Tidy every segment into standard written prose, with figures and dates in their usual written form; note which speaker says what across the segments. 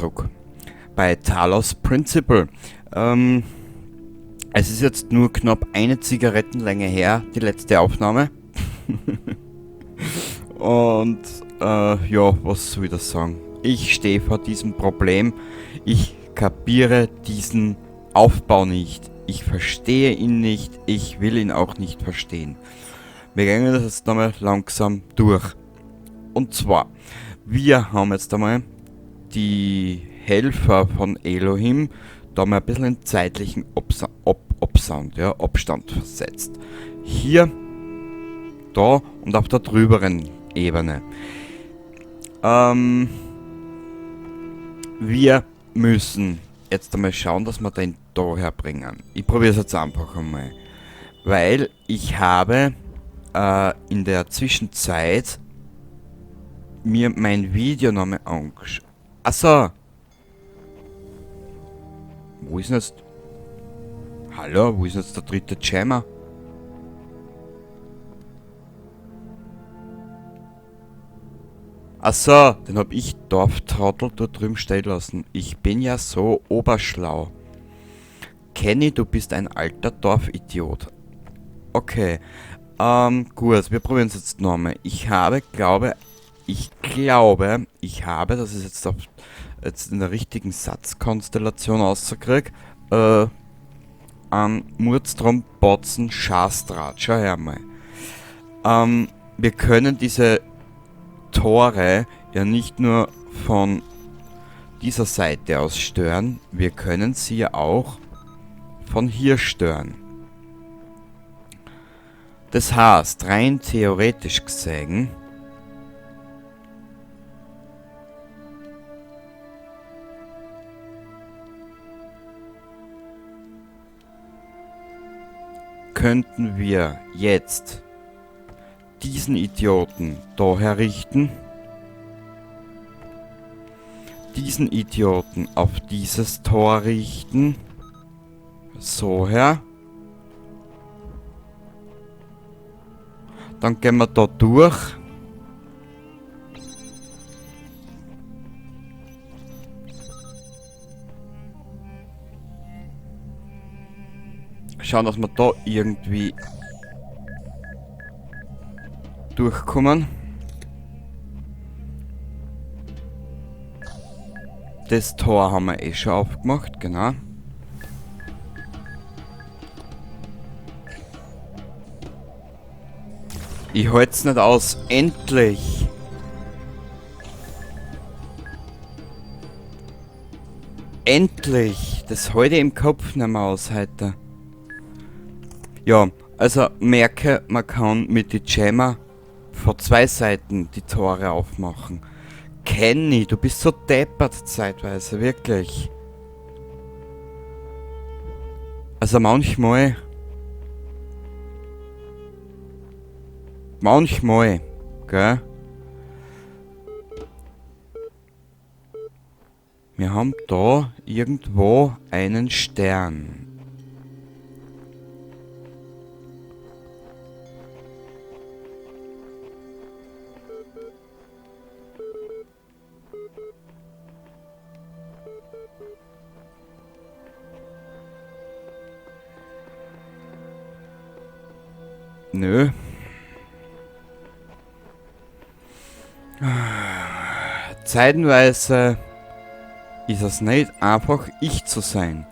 Speaker 1: zurück bei Talos Principle. Es ist jetzt nur knapp eine Zigarettenlänge her, die letzte Aufnahme. Und ja, was soll ich das sagen? Ich stehe vor diesem Problem. Ich kapiere diesen Aufbau nicht. Ich verstehe ihn nicht. Ich will ihn auch nicht verstehen. Wir gehen das jetzt nochmal langsam durch. Und zwar, wir haben jetzt einmal die Helfer von Elohim da mal ein bisschen in zeitlichen Abstand versetzt. Hier, da und auf der drüberen Ebene. Wir müssen jetzt einmal schauen, dass wir den da herbringen. Ich probiere es jetzt einfach einmal. Weil ich habe in der Zwischenzeit mir mein Video nochmal angeschaut. Achso. Wo ist denn jetzt... Hallo, wo ist denn jetzt der dritte Jammer? Achso, den hab ich Dorftrottel dort drüben stehen lassen. Ich bin ja so oberschlau. Kenny, du bist ein alter Dorfidiot. Okay. Gut, wir probieren es jetzt nochmal. Ich glaube, das ist jetzt in der richtigen Satzkonstellation ausgekriegt, an Murdstrom, Botzen, Schastrat. Schau her mal. Wir können diese Tore ja nicht nur von dieser Seite aus stören, wir können sie ja auch von hier stören. Das heißt, rein theoretisch gesehen, könnten wir jetzt diesen Idioten da herrichten, diesen Idioten auf dieses Tor richten, so her. Dann gehen wir da durch. Schauen, dass wir da irgendwie durchkommen. Das Tor haben wir eh schon aufgemacht, genau. Ich halte es nicht aus. Endlich! Endlich! Das halte ich im Kopf nicht mehr aus heute. Ja, also merke, man kann mit die Jammer von zwei Seiten die Tore aufmachen. Kenny, du bist so deppert zeitweise, wirklich. Also manchmal, gell? Wir haben da irgendwo einen Stern. Nö. Zeitenweise ist es nicht einfach, ich zu sein.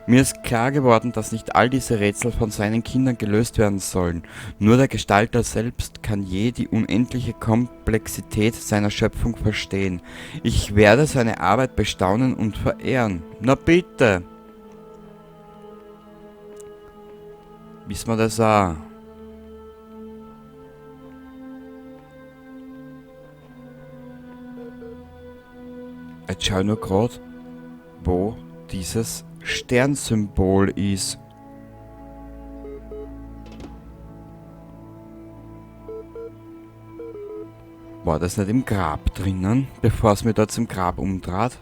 Speaker 1: Mir ist klar geworden, dass nicht all diese Rätsel von seinen Kindern gelöst werden sollen. Nur der Gestalter selbst kann je die unendliche Komplexität seiner Schöpfung verstehen. Ich werde seine Arbeit bestaunen und verehren. Na bitte! Wissen wir das auch? Jetzt schau nur grad, wo dieses Sternsymbol ist. War das nicht im Grab drinnen, bevor es mir da zum Grab umdreht?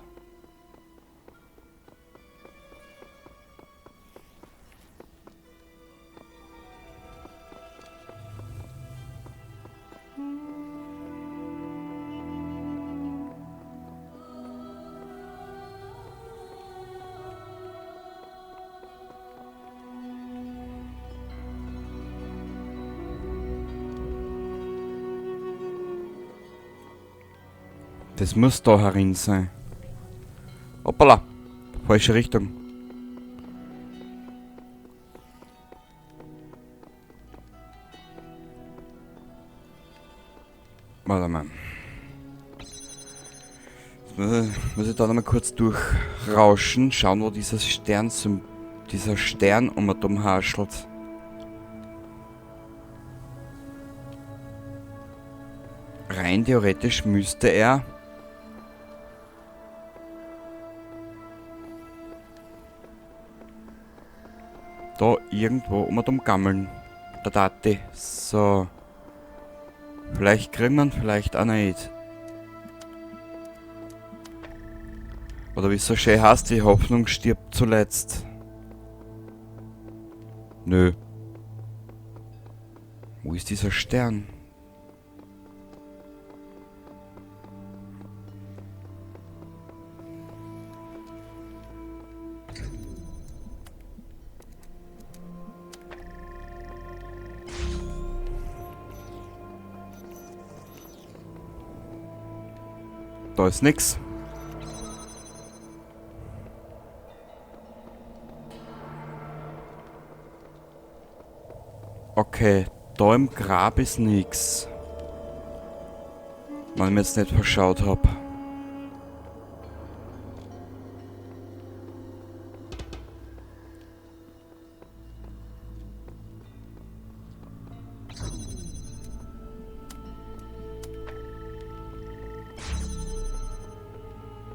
Speaker 1: Das muss da herin sein. Hoppala. Falsche Richtung. Warte mal. Jetzt muss ich da nochmal kurz durchrauschen. Schauen, wo dieser Stern um und um haschelt. Rein theoretisch müsste er da irgendwo um und um gammeln. Da Dati. So. Vielleicht kriegen wir ihn, vielleicht auch nicht. Oder wie es so schön heißt, die Hoffnung stirbt zuletzt. Nö. Wo ist dieser Stern? Da ist nix. Okay, da im Grab ist nix. Wenn ich mir jetzt nicht verschaut hab.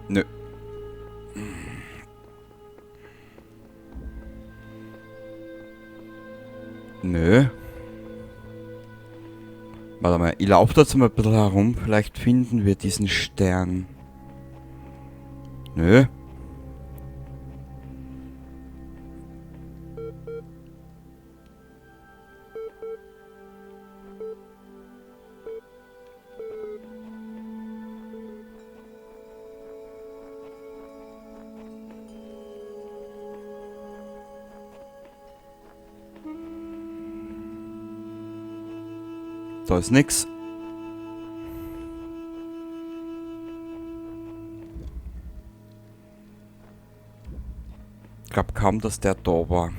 Speaker 1: Nö. Nö. Warte mal, ich laufe da jetzt mal ein bisschen herum. Vielleicht finden wir diesen Stern. Nö. Da ist nix. Ich glaub kaum, dass der da war.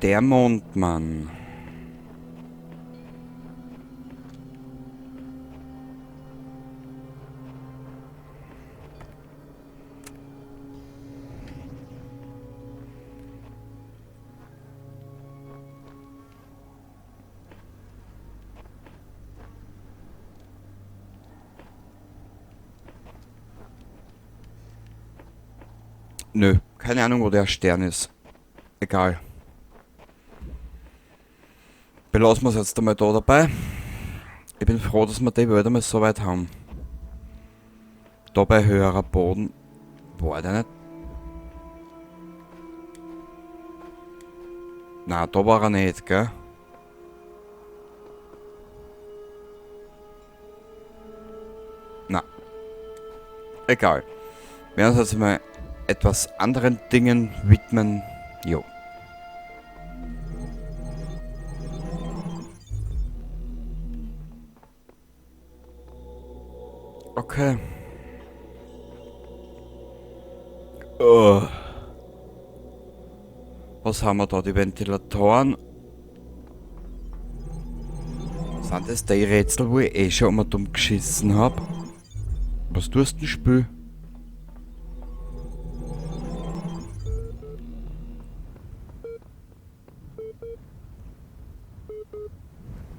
Speaker 1: Der Mondmann. Nö, keine Ahnung, wo der Stern ist. Egal. Belassen wir es jetzt einmal da dabei. Ich bin froh, dass wir die Welt einmal so weit haben. Da bei höherer Boden. War der nicht? Na, da war er nicht, gell? Na. Egal. Wir werden uns jetzt mal etwas anderen Dingen widmen. Jo. Okay. Oh. Was haben wir da? Die Ventilatoren. Sind das die Rätsel, wo ich eh schon einmal dumm geschissen hab? Was tust du denn, Spiel?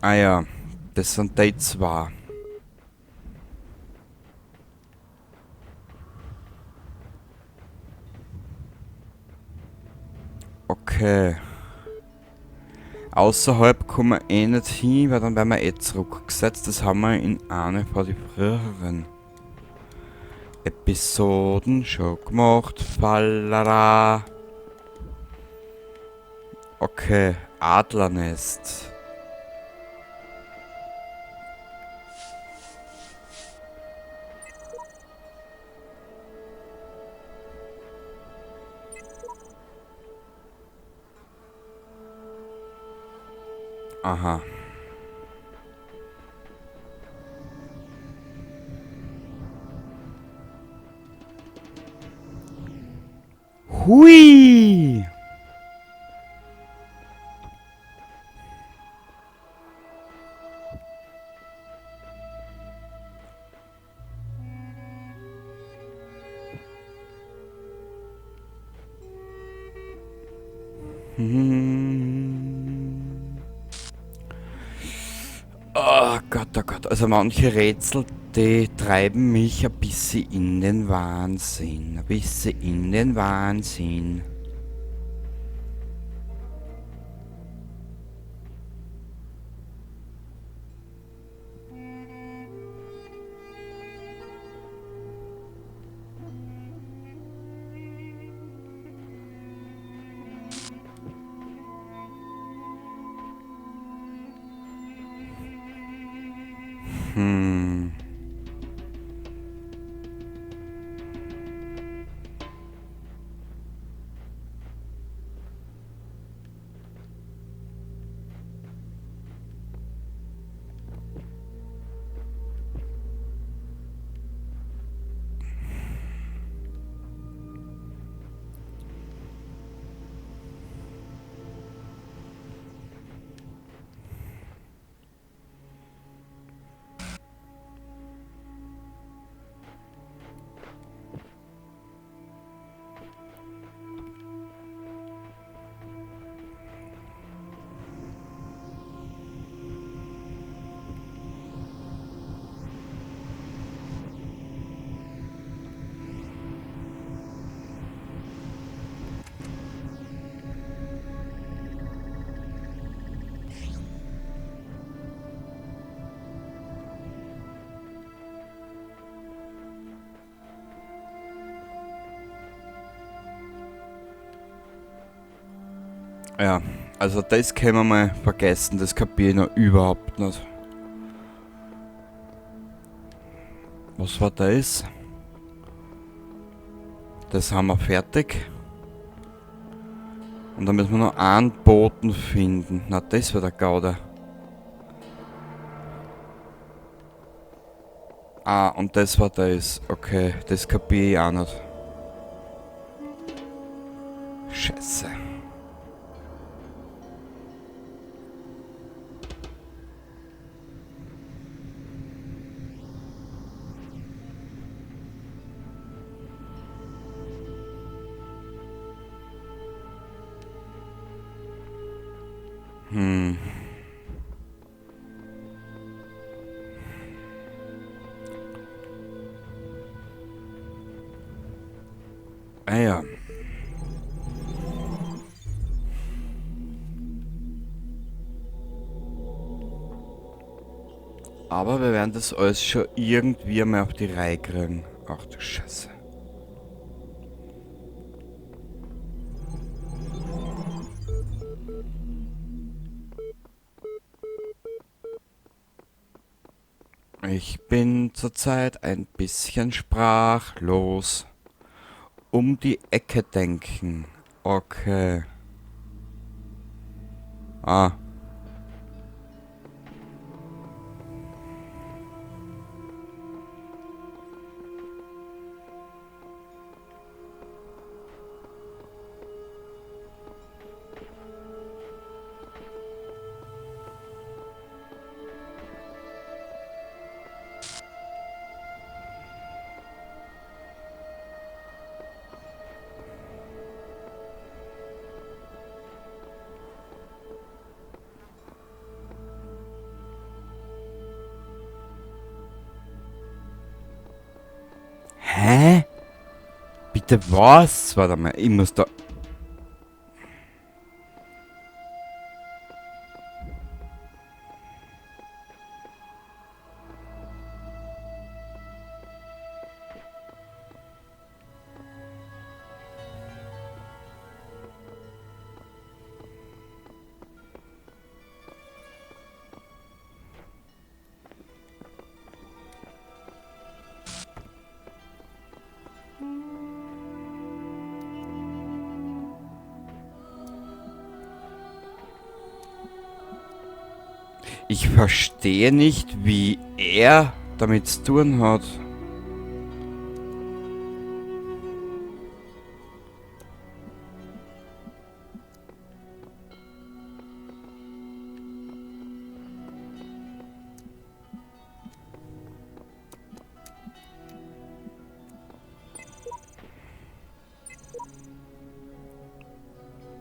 Speaker 1: Ah ja, das sind die zwei. Okay. Außerhalb kommen wir eh nicht hin, weil dann werden wir eh zurückgesetzt. Das haben wir in einer von den früheren Episoden schon gemacht. Fallera. Okay, Adlernest. Aha. Hui! Oh Gott, oh Gott. Also manche Rätsel, die treiben mich ein bisschen in den Wahnsinn. Ein bisschen in den Wahnsinn. Hm. Ja, also das können wir mal vergessen, das kapiere ich noch überhaupt nicht. Was war das? Das haben wir fertig. Und dann müssen wir noch einen Boten finden. Na, das war der Gauder. Ah, und das war das. Okay, das kapiere ich auch nicht. Scheiße. Hm. Ah ja. Aber wir werden das alles schon irgendwie einmal auf die Reihe kriegen. Ach du Scheiße. Ich bin zurzeit ein bisschen sprachlos. Um die Ecke denken. Okay. Ah. Hä? Bitte was? Warte mal, ich muss da... Ich verstehe nicht, wie er damit zu tun hat.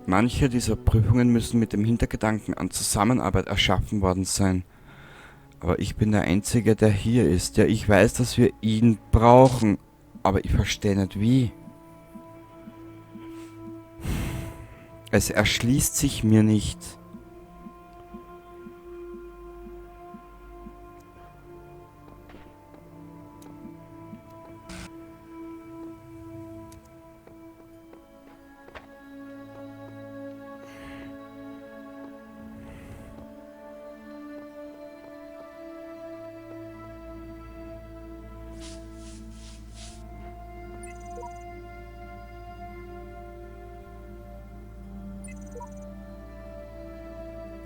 Speaker 1: Manche dieser Prüfungen müssen mit dem Hintergedanken an Zusammenarbeit erschaffen worden sein. Aber ich bin der Einzige, der hier ist. Ja, ich weiß, dass wir ihn brauchen, aber ich verstehe nicht wie. Es erschließt sich mir nicht.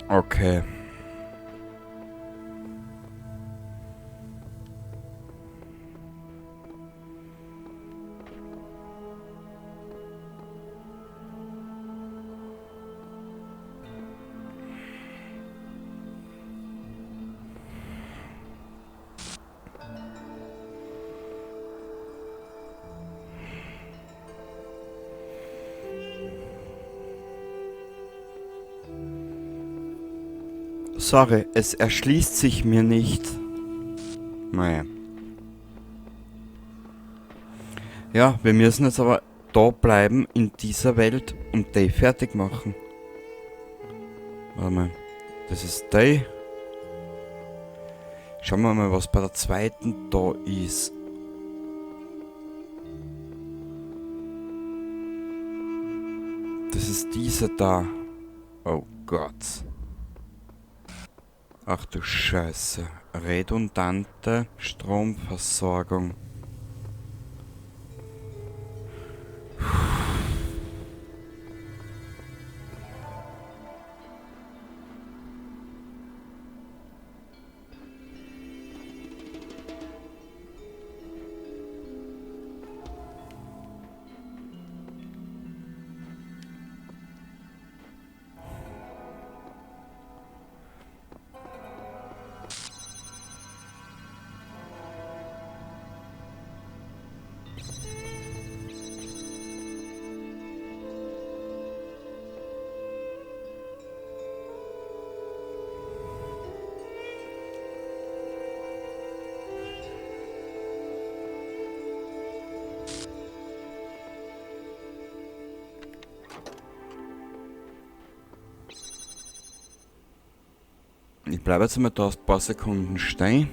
Speaker 1: Okay. Sorry, es erschließt sich mir nicht. Naja. Ja, wir müssen jetzt aber da bleiben in dieser Welt und die fertig machen. Warte mal. Das ist die. Schauen wir mal, was bei der zweiten da ist. Das ist diese da. Oh Gott. Ach du Scheiße. Redundante Stromversorgung. Ich bleibe jetzt mal da ein paar Sekunden stehen.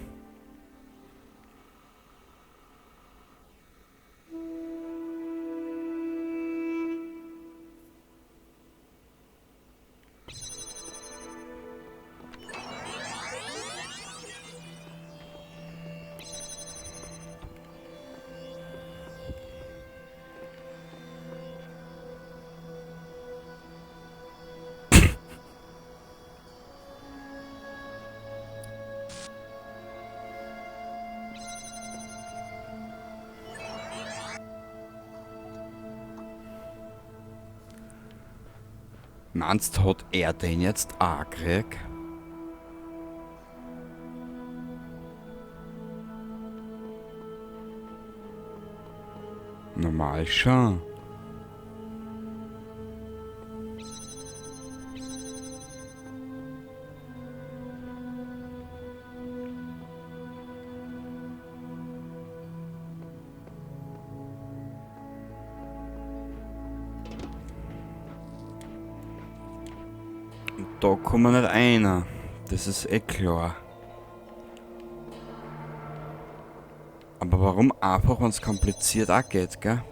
Speaker 1: Meinst, hat er den jetzt auch gekriegt? Normal schon. Und da kommen wir nicht einer. Das ist eh klar. Aber warum einfach, wenn es kompliziert auch geht, gell?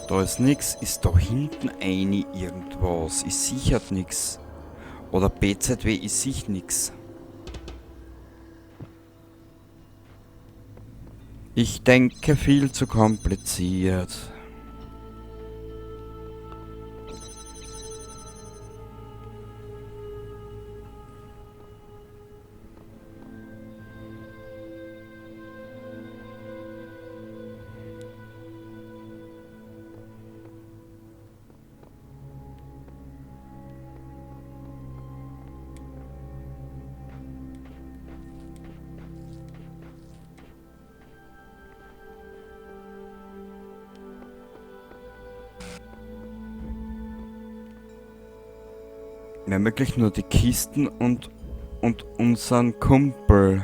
Speaker 1: Da ist nix. Ist da hinten eine irgendwas? Ich sichert nix. Oder BZW, ich sich nix. Ich denke viel zu kompliziert. Wäre möglich nur die Kisten und unseren Kumpel.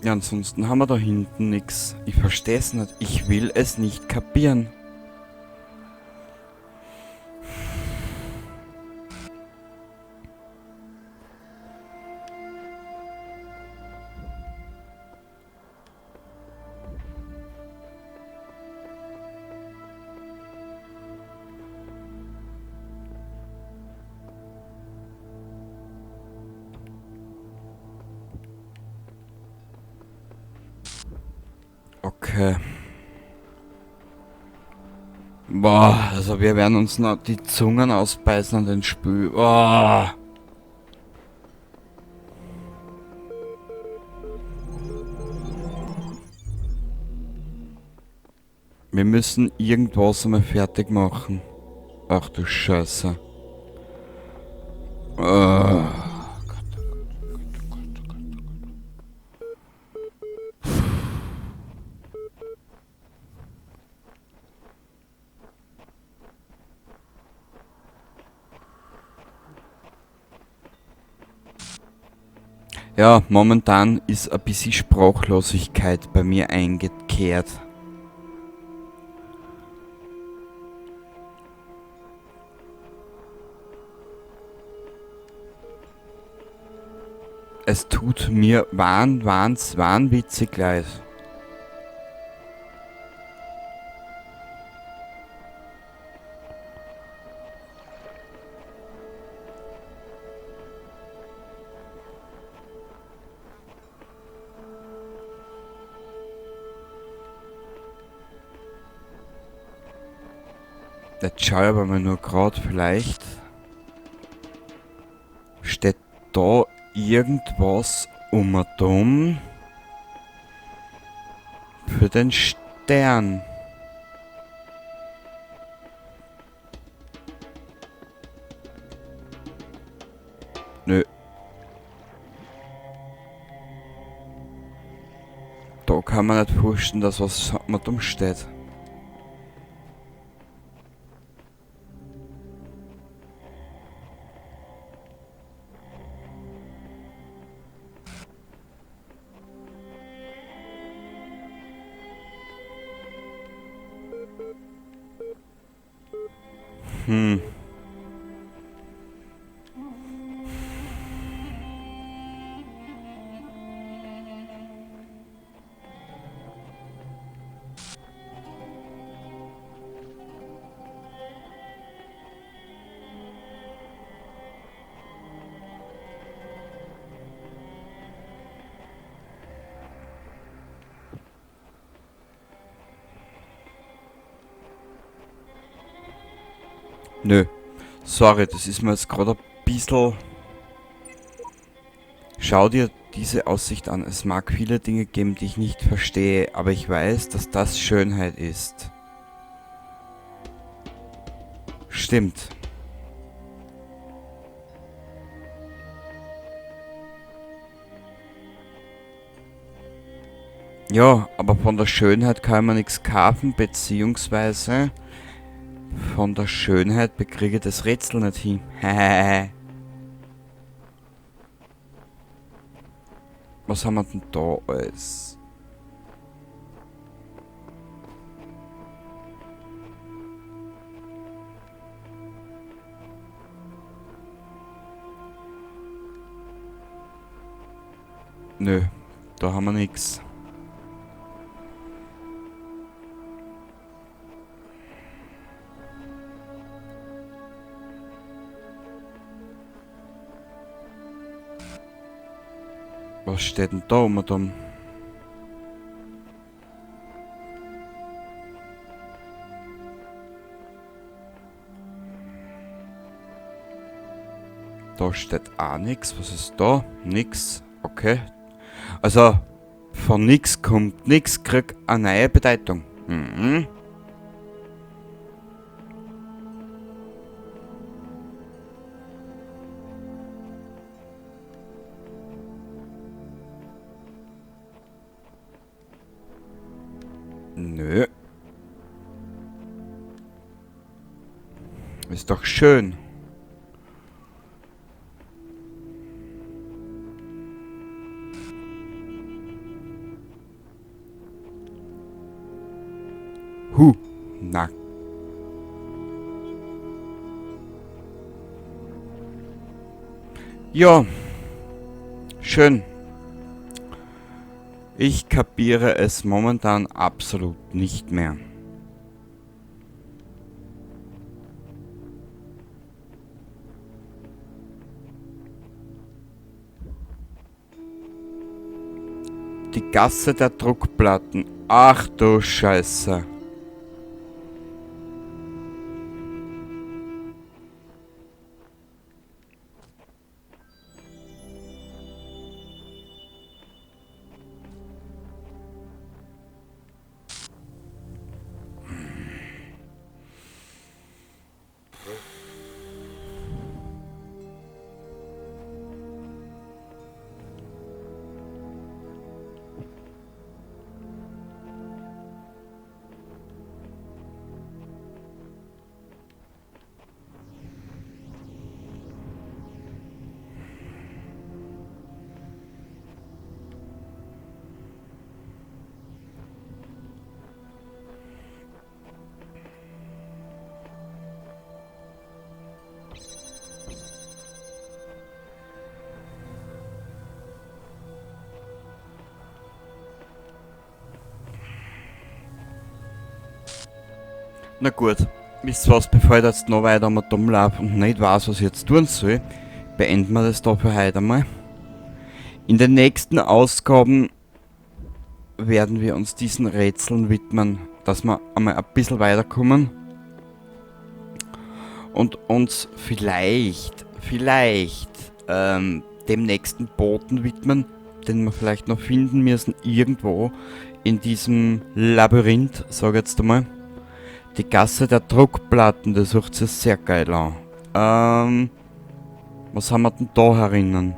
Speaker 1: Ja, ansonsten haben wir da hinten nichts. Ich verstehe es nicht. Ich will es nicht kapieren. Okay. Boah, also wir werden uns noch die Zungen ausbeißen an den Spül. Boah. Wir müssen irgendwas einmal fertig machen. Ach du Scheiße. Ja, momentan ist ein bisschen Sprachlosigkeit bei mir eingekehrt. Es tut mir wahnwitzig leid. Jetzt schau ich aber mal nur gerade, vielleicht steht da irgendwas dumm für den Stern. Nö. Da kann man nicht vorstellen, dass was dumm steht. Nö. Sorry, das ist mir jetzt gerade ein bisschen... Schau dir diese Aussicht an. Es mag viele Dinge geben, die ich nicht verstehe, aber ich weiß, dass das Schönheit ist. Stimmt. Ja, aber von der Schönheit kann man nichts kaufen, beziehungsweise von der Schönheit bekriege ich das Rätsel nicht hin. Was haben wir denn da alles? Nö, da haben wir nichts. Was steht denn da dumm? Da steht auch nichts. Was ist da? Nix. Okay. Also, von nix kommt nix, krieg eine neue Bedeutung. Mhm. Nö. Ist doch schön. Na. Ja. Schön. Ich kapiere es momentan absolut nicht mehr. Die Gasse der Druckplatten. Ach du Scheiße. Na gut, wisst ihr was, bevor ich jetzt noch weiter mal dumm laufe und nicht weiß, was ich jetzt tun soll, beenden wir das da für heute einmal. In den nächsten Ausgaben werden wir uns diesen Rätseln widmen, dass wir einmal ein bisschen weiterkommen und uns vielleicht dem nächsten Boten widmen, den wir vielleicht noch finden müssen, irgendwo in diesem Labyrinth, sag ich jetzt einmal. Die Gasse der Druckplatten, das sucht sich sehr geil an. Was haben wir denn da herinnen?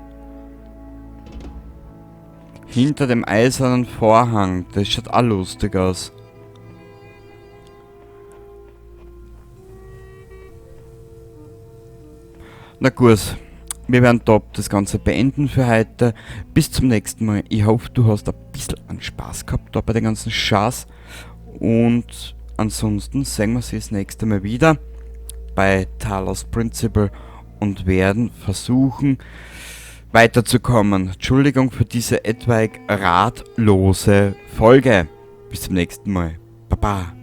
Speaker 1: Hinter dem eisernen Vorhang, das schaut auch lustig aus. Na gut, wir werden da das Ganze beenden für heute. Bis zum nächsten Mal. Ich hoffe, du hast ein bisschen an Spaß gehabt da bei den ganzen Schaß. Und ansonsten sehen wir uns das nächste Mal wieder bei Talos Principle und werden versuchen weiterzukommen. Entschuldigung für diese etwaig ratlose Folge. Bis zum nächsten Mal. Baba.